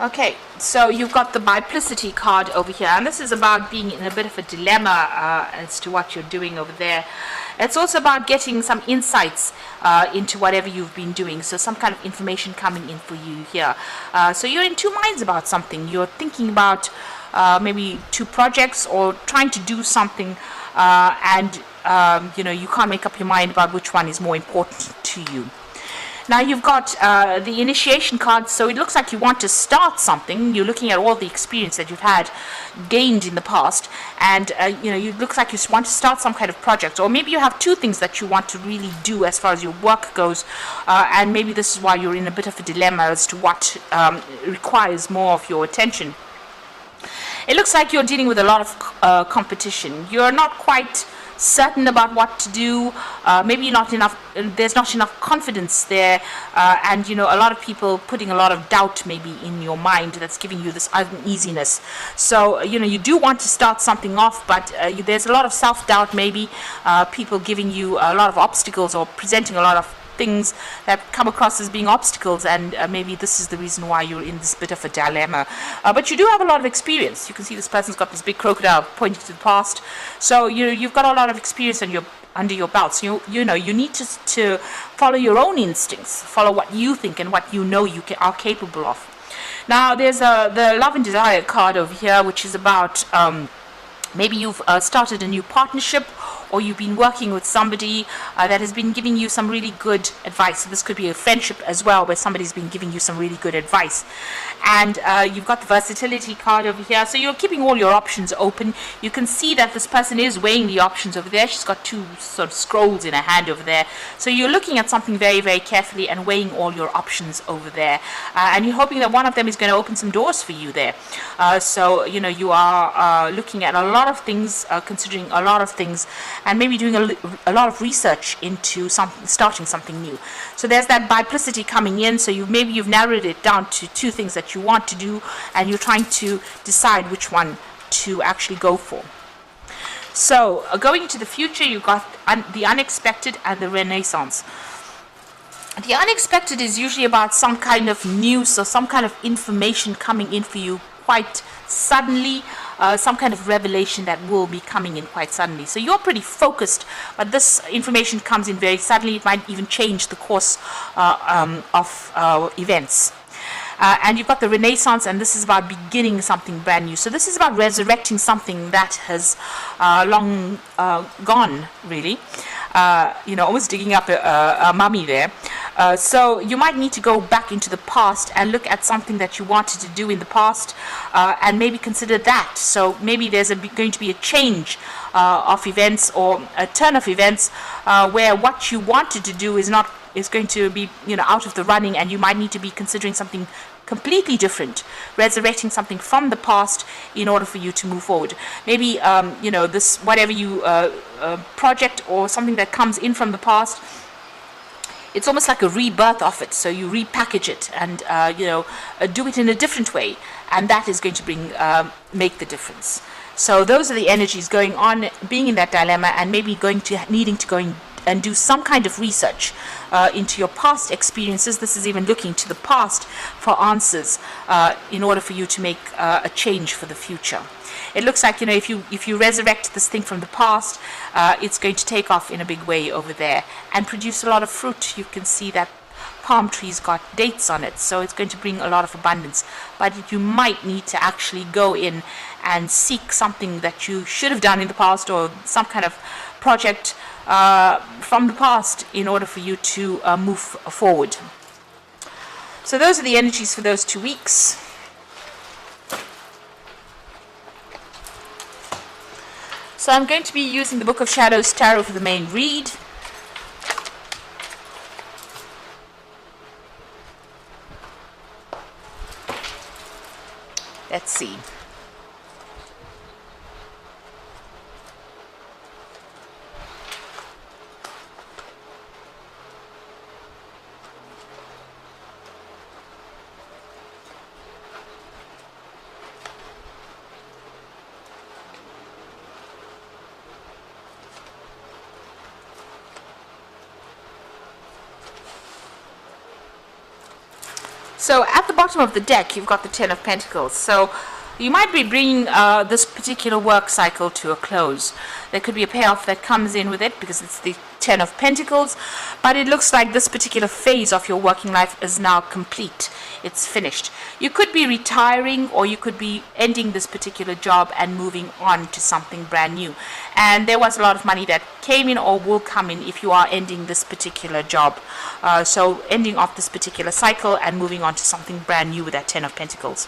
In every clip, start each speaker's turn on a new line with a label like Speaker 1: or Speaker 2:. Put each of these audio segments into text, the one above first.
Speaker 1: Okay, so you've got the biplicity card over here, and this is about being in a bit of a dilemma as to what you're doing over there. It's also about getting some insights into whatever you've been doing, so some kind of information coming in for you here. So you're in two minds about something. You're thinking about maybe two projects or trying to do something, and you can't make up your mind about which one is more important to you. Now you've got the initiation card, so it looks like you want to start something. You're looking at all the experience that you've had gained in the past, and it looks like you want to start some kind of project, or maybe you have two things that you want to really do as far as your work goes, and maybe this is why you're in a bit of a dilemma as to what requires more of your attention. It looks like you're dealing with a lot of competition. You're not quite certain about what to do. Maybe not enough. There's not enough confidence there, and a lot of people putting a lot of doubt maybe in your mind that's giving you this uneasiness. So you do want to start something off, but there's a lot of self-doubt. Maybe people giving you a lot of obstacles or presenting a lot of things that come across as being obstacles, and maybe this is the reason why you're in this bit of a dilemma. But you do have a lot of experience. You can see this person's got this big crocodile pointing to the past, so you've got a lot of experience under your belt. So you need to follow your own instincts, follow what you think and what you are capable of. Now there's the love and desire card over here, which is about maybe you've started a new partnership, or you've been working with somebody that has been giving you some really good advice. So this could be a friendship as well, where somebody's been giving you some really good advice. And you've got the versatility card over here. So you're keeping all your options open. You can see that this person is weighing the options over there. She's got two sort of scrolls in her hand over there. So you're looking at something very, very carefully and weighing all your options over there. And you're hoping that one of them is going to open some doors for you there. So you are looking at a lot of things, considering a lot of things, and maybe doing a lot of research into starting something new. So there's that biplicity coming in. So you've narrowed it down to two things that you want to do, and you're trying to decide which one to actually go for. So going into the future, you've got the unexpected and the renaissance. The unexpected is usually about some kind of news or some kind of information coming in for you quite suddenly, some kind of revelation that will be coming in quite suddenly. So you're pretty focused, but this information comes in very suddenly. It might even change the course of events. And you've got the renaissance, and this is about beginning something brand new. So this is about resurrecting something that has long gone, really. Almost digging up a mummy there. So you might need to go back into the past and look at something that you wanted to do in the past, and maybe consider that. So maybe there's going to be a change of events, or a turn of events, where what you wanted to do is going to be out of the running, and you might need to be considering something completely different, resurrecting something from the past in order for you to move forward. Maybe this whatever you project or something that comes in from the past, it's almost like a rebirth of it. So you repackage it and do it in a different way, and that is going to make the difference. So those are the energies going on, being in that dilemma, and maybe needing to go and do some kind of research into your past experiences. This is even looking to the past for answers in order for you to make a change for the future. It looks like if you resurrect this thing from the past, it's going to take off in a big way over there and produce a lot of fruit. You can see that palm tree's got dates on it, so it's going to bring a lot of abundance. But you might need to actually go in and seek something that you should have done in the past, or some kind of project from the past, in order for you to move forward. So those are the energies for those 2 weeks. So I'm going to be using the Book of Shadows Tarot for the main read. Let's see. So at the bottom of the deck, you've got the Ten of Pentacles. So you might be bringing this particular work cycle to a close. There could be a payoff that comes in with it because it's the Ten of Pentacles, but it looks like this particular phase of your working life is now complete. It's finished. You could be retiring, or you could be ending this particular job and moving on to something brand new. And there was a lot of money that came in or will come in if you are ending this particular job. So ending off this particular cycle and moving on to something brand new with that Ten of Pentacles.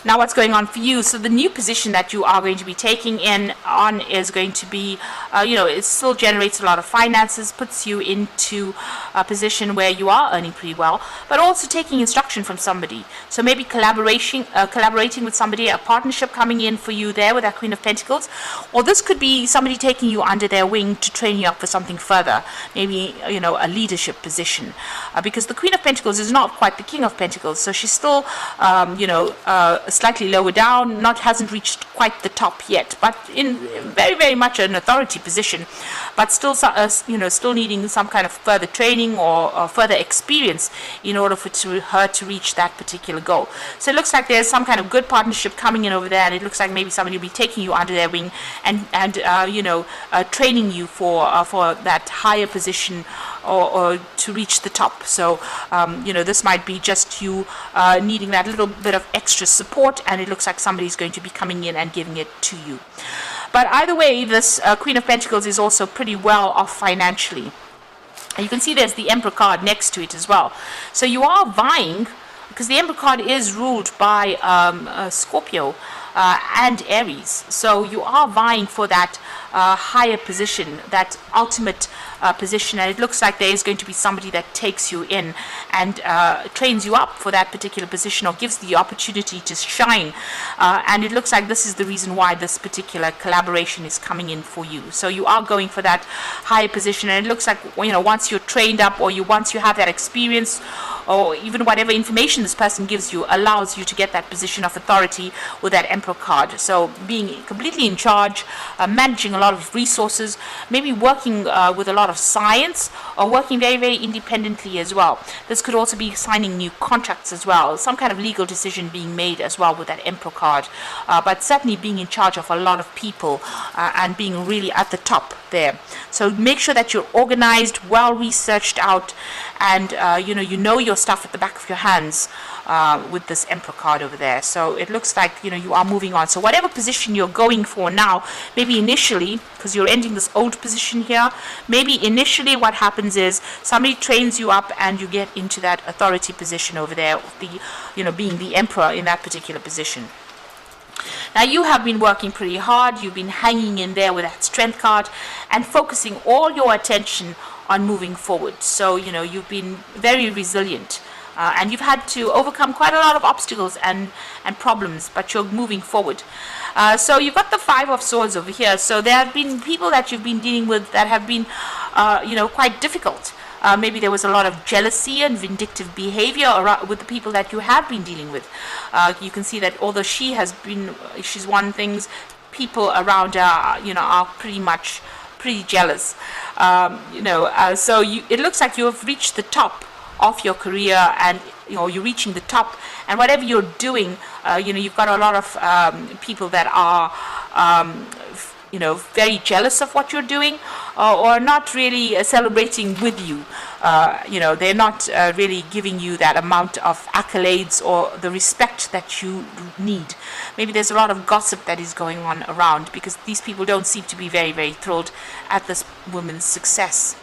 Speaker 1: Now what's going on for you? So the new position that you are going to be taking on is going to be, it still generates a lot of finances, puts you into a position where you are earning pretty well, but also taking instruction from somebody. So maybe collaborating with somebody, a partnership coming in for you there with that Queen of Pentacles, or this could be somebody taking you under their wing to train you up for something further, maybe, a leadership position, because the Queen of Pentacles is not quite the King of Pentacles, so she's still, slightly lower down, hasn't reached quite the top yet, but in very, very much an authority position, but still, still needing some kind of further training or further experience in order for her to reach that particular goal. So it looks like there's some kind of good partnership coming in over there, and it looks like maybe somebody will be taking you under their wing and training you for that higher position or to reach the top. So this might be just you needing that little bit of extra support, and it looks like somebody's going to be coming in and giving it to you. But either way, this Queen of Pentacles is also pretty well off financially. And you can see there's the Emperor card next to it as well. So you are vying, because the Emperor card is ruled by Scorpio and Aries. So you are vying for that higher position, that ultimate position, and it looks like there is going to be somebody that takes you in and trains you up for that particular position, or gives the opportunity to shine, and it looks like this is the reason why this particular collaboration is coming in for you. So you are going for that higher position, and it looks like once you're trained up, or once you have that experience, or even whatever information this person gives you allows you to get that position of authority with that Emperor card. So being completely in charge, managing a lot of resources, maybe working with a lot of science, or working very, very independently as well. This could also be signing new contracts as well, some kind of legal decision being made as well with that Emperor card, but certainly being in charge of a lot of people and being really at the top there. So make sure that you're organized, well researched out, and you know your stuff at the back of your hands with this Emperor card over there. So it looks like you are moving on. So whatever position you're going for now, maybe initially, because you're ending this old position here, maybe initially what happens is somebody trains you up and you get into that authority position over there, being the Emperor in that particular position. Now you have been working pretty hard, you've been hanging in there with that Strength card and focusing all your attention on moving forward. So you've been very resilient, and you've had to overcome quite a lot of obstacles and problems, but you're moving forward. So you've got the Five of Swords over here. So there have been people that you've been dealing with that have been quite difficult. Maybe there was a lot of jealousy and vindictive behavior with the people that you have been dealing with. You can see that although she's won things, people around her are pretty jealous. So it looks like you have reached the top of your career, and you're reaching the top, and whatever you're doing, you've got a lot of people that are very jealous of what you're doing, or not really celebrating with you. They're not really giving you that amount of accolades or the respect that you need. Maybe there's a lot of gossip that is going on around, because these people don't seem to be very, very thrilled at this woman's success.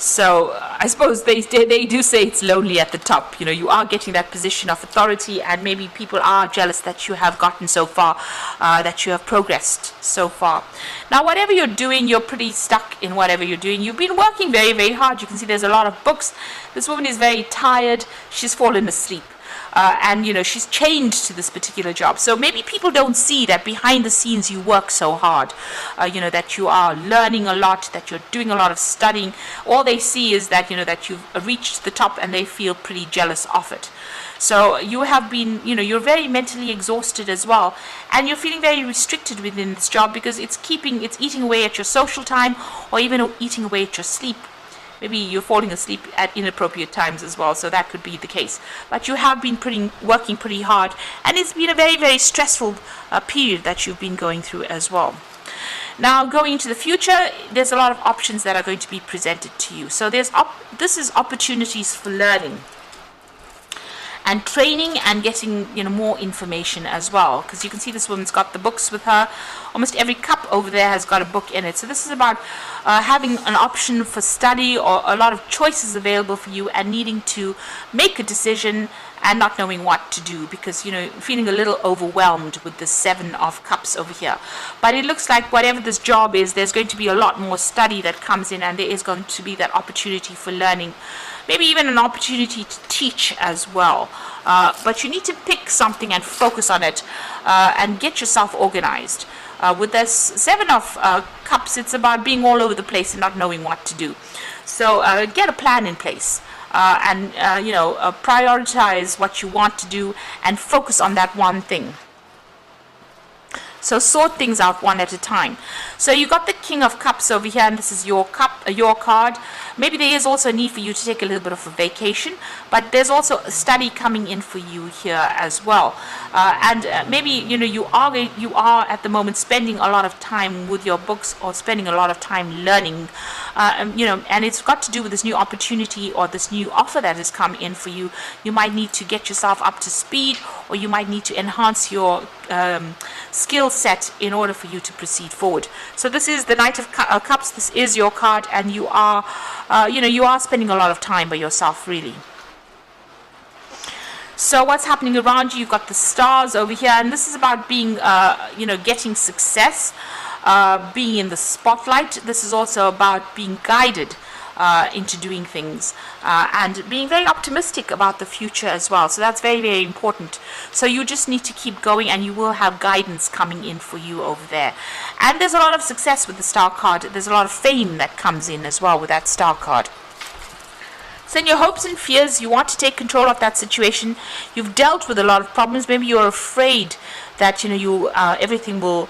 Speaker 1: So I suppose they do say it's lonely at the top. You are getting that position of authority, and maybe people are jealous that you have gotten so far, that you have progressed so far. Now, whatever you're doing, you're pretty stuck in whatever you're doing. You've been working very, very hard. You can see there's a lot of books. This woman is very tired. She's fallen asleep. And she's chained to this particular job. So maybe people don't see that behind the scenes you work so hard, that you are learning a lot, that you're doing a lot of studying. All they see is that that you've reached the top, and they feel pretty jealous of it. So you have been, you're very mentally exhausted as well, and you're feeling very restricted within this job, because it's eating away at your social time, or even eating away at your sleep. Maybe you're falling asleep at inappropriate times as well, so that could be the case. But you have been working pretty hard, and it's been a very, very stressful period that you've been going through as well. Now, going into the future, there's a lot of options that are going to be presented to you. So this is opportunities for learning and training and getting more information as well, because you can see this woman's got the books with her. Almost every cup over there has got a book in it. So this is about having an option for study, or a lot of choices available for you, and needing to make a decision and not knowing what to do, because feeling a little overwhelmed with the 7 of Cups over here. But it looks like whatever this job is, there's going to be a lot more study that comes in, and there is going to be that opportunity for learning, maybe even an opportunity to teach as well. But you need to pick something and focus on it, and get yourself organized. With this 7 of Cups, it's about being all over the place and not knowing what to do. So get a plan in place. And prioritize what you want to do and focus on that one thing. So sort things out one at a time. So you got the King of Cups over here, and this is your card. Maybe there is also a need for you to take a little bit of a vacation, but there's also a study coming in for you here as well. And maybe you are at the moment spending a lot of time with your books, or spending a lot of time learning. And it's got to do with this new opportunity or this new offer that has come in for you. You might need to get yourself up to speed, or you might need to enhance your skill set in order for you to proceed forward. So this is the Knight of Cups. This is your card, and you are spending a lot of time by yourself, really. So what's happening around you? You've got the stars over here, and this is about being, getting success, being in the spotlight. This is also about being guided into doing things, and being very optimistic about the future as well. So that's very, very important. So you just need to keep going, and you will have guidance coming in for you over there. And there's a lot of success with the Star card. There's a lot of fame that comes in as well with that Star card. So in your hopes and fears, you want to take control of that situation. You've dealt with a lot of problems. Maybe you're afraid that everything will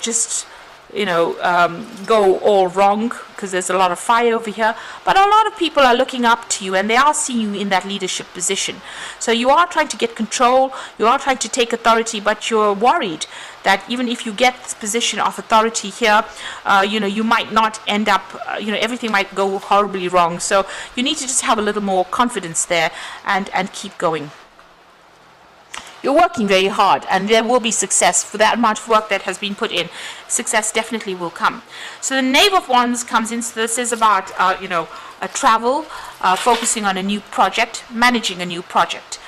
Speaker 1: just go all wrong, because there's a lot of fire over here. But a lot of people are looking up to you, and they are seeing you in that leadership position. So you are trying to get control, you are trying to take authority, but you're worried that even if you get this position of authority here, you might not end up, everything might go horribly wrong. So you need to just have a little more confidence there, and keep going. You're working very hard, and there will be success for that amount of work that has been put in. Success definitely will come. So the Knave of Wands comes in. So this is about, a travel, focusing on a new project, managing a new project.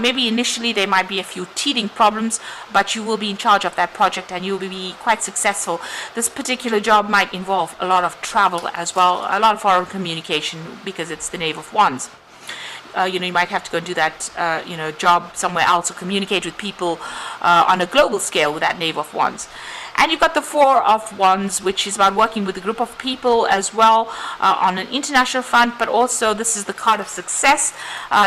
Speaker 1: Maybe initially there might be a few teething problems, but you will be in charge of that project, and you will be quite successful. This particular job might involve a lot of travel as well, a lot of foreign communication, because it's the Knave of Wands. You might have to go and do that, job somewhere else, or communicate with people on a global scale with that Knave of Wands. And you've got the Four of Wands, which is about working with a group of people as well, on an international front, but also this is the card of success.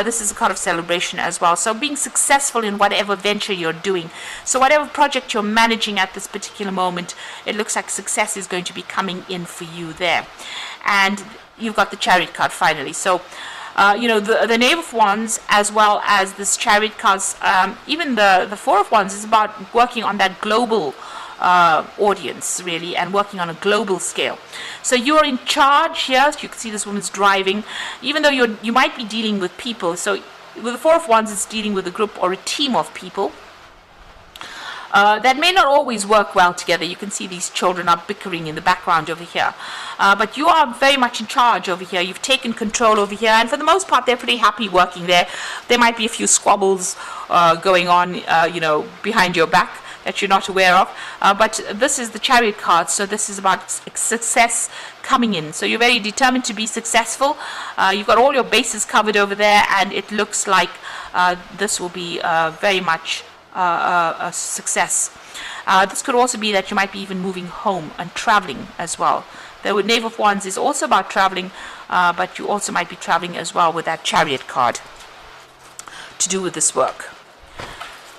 Speaker 1: This is a card of celebration as well. So being successful in whatever venture you're doing. So whatever project you're managing at this particular moment, it looks like success is going to be coming in for you there. And you've got the Chariot card finally. So the Knave of Wands, as well as this Chariot cards, even the Four of Wands is about working on that global audience, really, and working on a global scale. So you're in charge here. So you can see this woman's driving, even though you might be dealing with people. So with the Four of Wands, it's dealing with a group or a team of people that may not always work well together. You can see these children are bickering in the background over here. But you are very much in charge over here. You've taken control over here, and for the most part, they're pretty happy working there. There might be a few squabbles going on, behind your back that you're not aware of. But this is the Chariot card, so this is about success coming in. So you're very determined to be successful. You've got all your bases covered over there, and it looks like this will be very much a success. This could also be that you might be even moving home and traveling as well. The Knave of Wands is also about traveling, but you also might be traveling as well with that Chariot card to do with this work.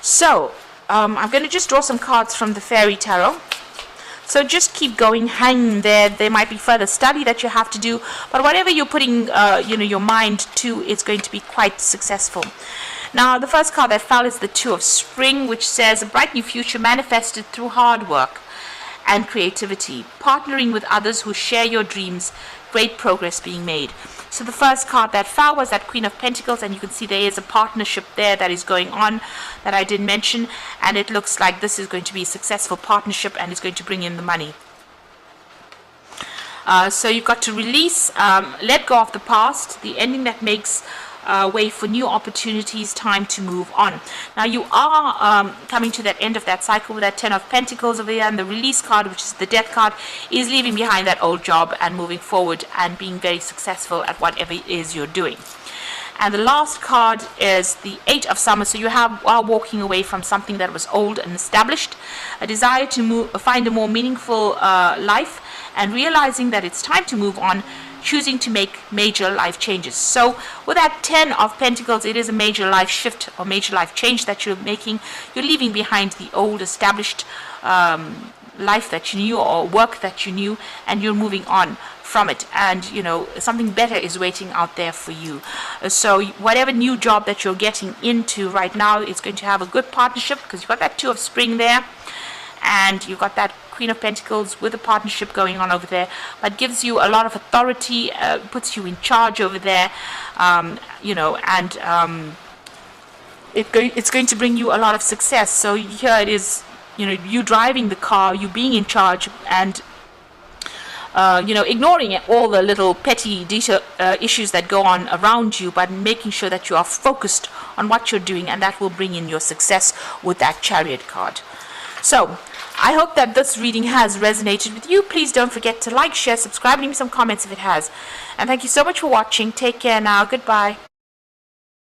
Speaker 1: So I'm going to just draw some cards from the Fairy Tarot. So just keep going, hang there. There might be further study that you have to do, but whatever you're putting, your mind to, it's going to be quite successful. Now, the first card that fell is the Two of Spring, which says a bright new future manifested through hard work and creativity, partnering with others who share your dreams, great progress being made. So the first card that fell was that Queen of Pentacles, and you can see there is a partnership there that is going on that I did mention, and it looks like this is going to be a successful partnership and it's going to bring in the money. So you've got to release, let go of the past, the ending that makes way for new opportunities, time to move on. Now you are coming to that end of that cycle with that Ten of Pentacles over there, and the release card, which is the Death card, is leaving behind that old job and moving forward and being very successful at whatever it is you're doing. And the last card is the Eight of Summoners. So you are walking away from something that was old and established, a desire to find a more meaningful life, and realizing that it's time to move on, choosing to make major life changes. So with that Ten of Pentacles, it is a major life shift or major life change that you're making. You're leaving behind the old established life that you knew or work that you knew, and you're moving on from it, and something better is waiting out there for you. So whatever new job that you're getting into right now, it's going to have a good partnership, because you've got that Two of Spring there, and you've got that Queen of Pentacles with a partnership going on over there, but gives you a lot of authority, puts you in charge over there, it's going to bring you a lot of success. So here it is, you driving the car, you being in charge, and ignoring all the little petty detail issues that go on around you, but making sure that you are focused on what you're doing, and that will bring in your success with that Chariot card. So I hope that this reading has resonated with you. Please don't forget to like, share, subscribe, leave me some comments if it has. And thank you so much for watching. Take care now. Goodbye.